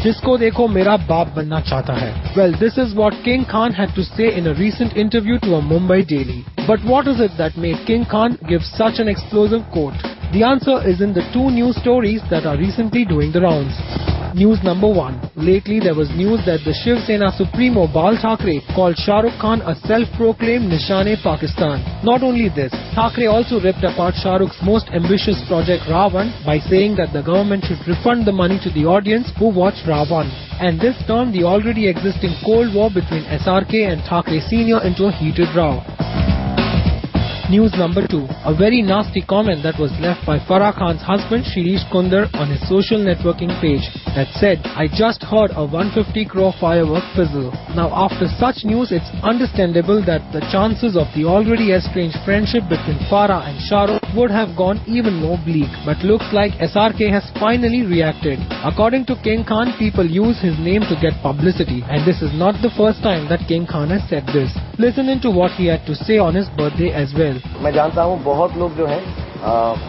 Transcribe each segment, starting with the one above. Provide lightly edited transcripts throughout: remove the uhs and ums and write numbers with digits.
जिसको देखो मेरा बाप बनना चाहता है. Well, this is what King Khan had to say in a recent interview to a Mumbai daily. But what is it that made King Khan give such an explosive quote? The answer is in the two news stories that are recently doing the rounds. News number 1. Lately there was news that the Shiv Sena Supremo Bal Thackeray called Shah Rukh Khan a self-proclaimed Nishane-Pakistan. Not only this, Thackeray also ripped apart Shah Rukh's most ambitious project Ra.One by saying that the government should refund the money to the audience who watched Ra.One. And this turned the already existing Cold War between SRK and Thackeray Sr. into a heated row. News number 2. A very nasty comment that was left by Farah Khan's husband Shirish Kundar on his social networking page that said, "I just heard a 150 crore firework fizzle." Now after such news, it's understandable that the chances of the already estranged friendship between Farah and Shah Rukh would have gone even more bleak. But looks like SRK has finally reacted. According to King Khan, people use his name to get publicity, and this is not the first time that King Khan has said this. Listen into what he had to say on his birthday as well. मैं जानता हूँ बहुत लोग जो हैं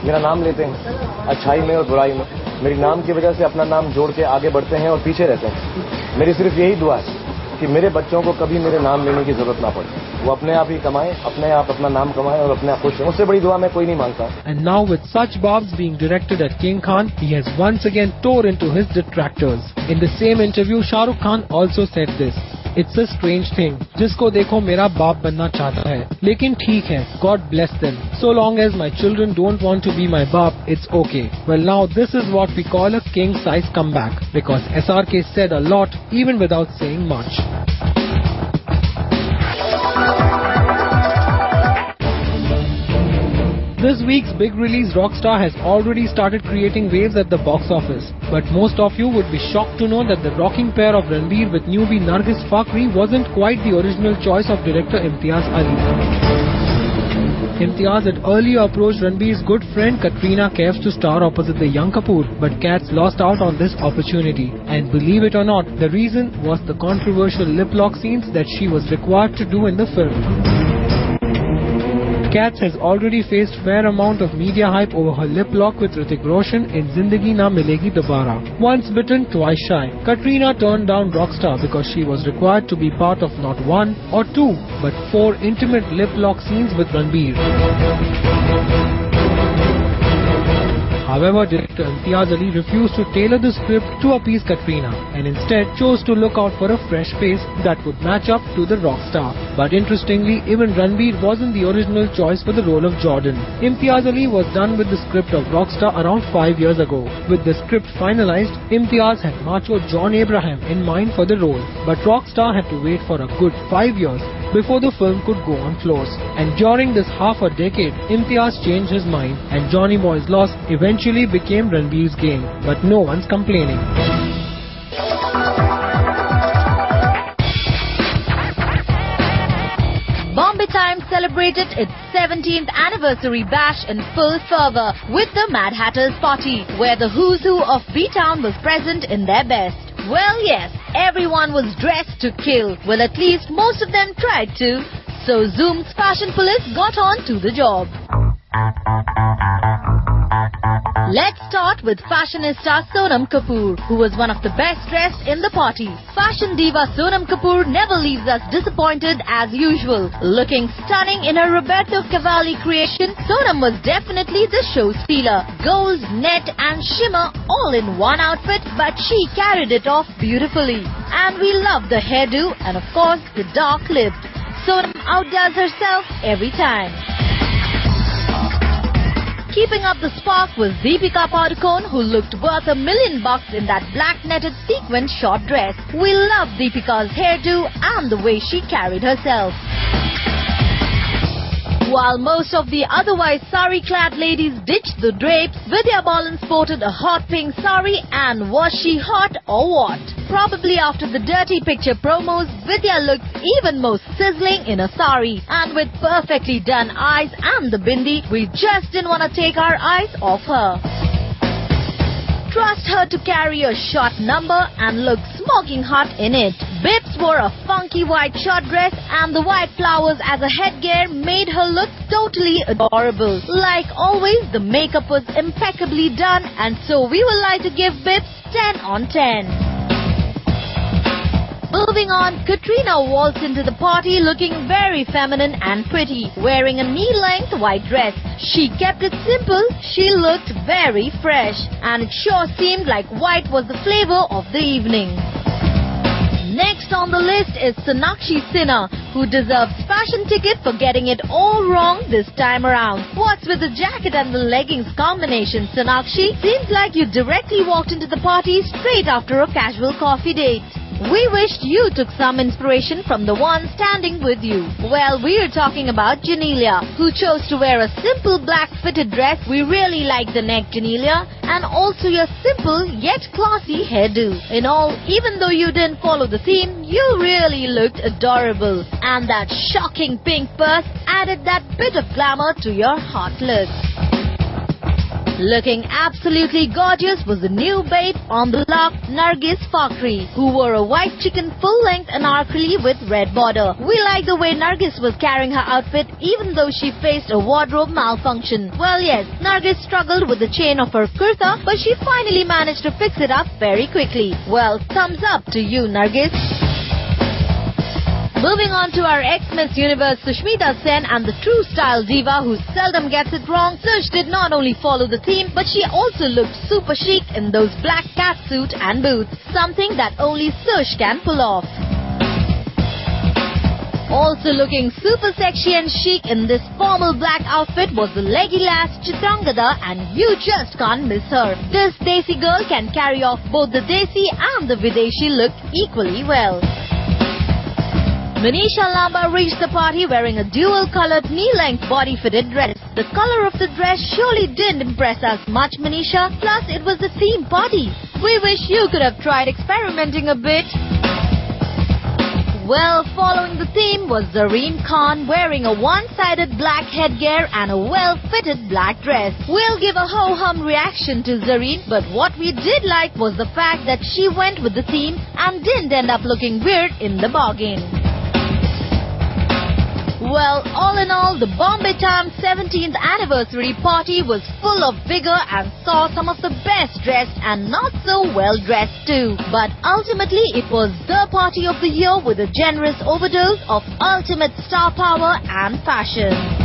मेरा नाम लेते हैं अच्छाई में और बुराई में. मेरी नाम की वजह से अपना नाम जोड़ के आगे बढ़ते हैं और पीछे रहते हैं. मेरी सिर्फ यही दुआ है कि मेरे बच्चों को कभी मेरे नाम लेने की जरूरत ना पड़े. वो अपने आप ही कमाएं, अपने आप अपना नाम कमाएं और अपने आप खुश हैं. उससे बड़ी दुआ मैं कोई नहीं मांगता. And now with such barbs being directed at King Khan, he has once again tore into his detractors. In the same interview, Shah Rukh Khan also said this. It's a strange thing. जिसको देखो मेरा बाप बनना चाहता है. लेकिन ठीक है, God bless them. So long as my children don't want to be my baap, it's okay. Well, now this is what we call a king-size comeback, because SRK said a lot even without saying much. This week's big release Rockstar has already started creating waves at the box office. But most of you would be shocked to know that the rocking pair of Ranbir with newbie Nargis Fakhri wasn't quite the original choice of director Imtiaz Ali. Imtiaz had earlier approached Ranbir's good friend Katrina Kaif to star opposite the young Kapoor, but Katz lost out on this opportunity. And believe it or not, the reason was the controversial lip lock scenes that she was required to do in the film. Katz has already faced fair amount of media hype over her lip lock with Hrithik Roshan in Zindagi Na Milegi Dobara. Once bitten, twice shy. Katrina turned down Rockstar because she was required to be part of not 1 or 2, but 4 intimate lip lock scenes with Ranbir. However, director Imtiaz Ali refused to tailor the script to appease Katrina and instead chose to look out for a fresh face that would match up to the rock star. But interestingly, even Ranbir wasn't the original choice for the role of Jordan. Imtiaz Ali was done with the script of Rockstar around 5 years ago. With the script finalized, Imtiaz had macho John Abraham in mind for the role. But Rockstar had to wait for a good 5 years before the film could go on floors. And during this half a decade, Imtiaz changed his mind and Johnny Boy's loss eventually became Ranbir's gain. But no one's complaining. Bombay Times celebrated its 17th anniversary bash in full fervour with the Mad Hatters party, where the who's who of B-Town was present in their best. Well, yes, everyone was dressed to kill. Well, at least most of them tried to. So Zoom's fashion police got on to the job. Let's start with fashionista Sonam Kapoor, who was one of the best dressed in the party. Fashion diva Sonam Kapoor never leaves us disappointed as usual. Looking stunning in her Roberto Cavalli creation, Sonam was definitely the show stealer. Gold, net and shimmer all in one outfit, but she carried it off beautifully. And we love the hairdo and of course the dark lips. Sonam outdoes herself every time. Keeping up the spark was Deepika Padukone, who looked worth $1 million in that black netted sequin short dress. We love Deepika's hairdo and the way she carried herself. While most of the otherwise sari-clad ladies ditched the drapes, Vidya Balan sported a hot pink sari, and was she hot or what? Probably after the dirty picture promos, Vidya looks even more sizzling in a sari. And with perfectly done eyes and the bindi, we just didn't want to take our eyes off her. Trust her to carry a short number and look smoking hot in it. Bibbs wore a funky white short dress and the white flowers as a headgear made her look totally adorable. Like always, the makeup was impeccably done, and so we would like to give Bibbs 10 on 10. Moving on, Katrina waltzed into the party looking very feminine and pretty, wearing a knee-length white dress. She kept it simple, she looked very fresh, and it sure seemed like white was the flavor of the evening. Next on the list is Sonakshi Sinha, who deserves fashion ticket for getting it all wrong this time around. What's with the jacket and the leggings combination, Sonakshi? Seems like you directly walked into the party straight after a casual coffee date. We wished you took some inspiration from the one standing with you. Well, we are talking about Janelia, who chose to wear a simple black fitted dress. We really like the neck, Janelia, and also your simple yet classy hairdo. In all, even though you didn't follow the theme, you really looked adorable. And that shocking pink purse added that bit of glamour to your hot look. Looking absolutely gorgeous was the new babe on the block, Nargis Fakhri, who wore a white chicken full-length anarkali with red border. We like the way Nargis was carrying her outfit even though she faced a wardrobe malfunction. Well, yes, Nargis struggled with the chain of her kurta, but she finally managed to fix it up very quickly. Well, thumbs up to you, Nargis. Moving on to our ex-Miss Universe Sushmita Sen and the true style diva who seldom gets it wrong, Sush did not only follow the theme, but she also looked super chic in those black catsuit and boots, something that only Sush can pull off. Also looking super sexy and chic in this formal black outfit was the leggy lass Chitrangada, and you just can't miss her. This Desi girl can carry off both the Desi and the Videshi look equally well. Manisha Lamba reached the party wearing a dual-colored knee-length body-fitted dress. The color of the dress surely didn't impress us much, Manisha, plus it was a theme party. We wish you could have tried experimenting a bit. Well, following the theme was Zareen Khan wearing a one-sided black headgear and a well-fitted black dress. We'll give a ho-hum reaction to Zareen, but what we did like was the fact that she went with the theme and didn't end up looking weird in the bargain. Well, all in all, the Bombay Times 17th anniversary party was full of vigor and saw some of the best dressed and not so well dressed too. But ultimately, it was the party of the year with a generous overdose of ultimate star power and fashion.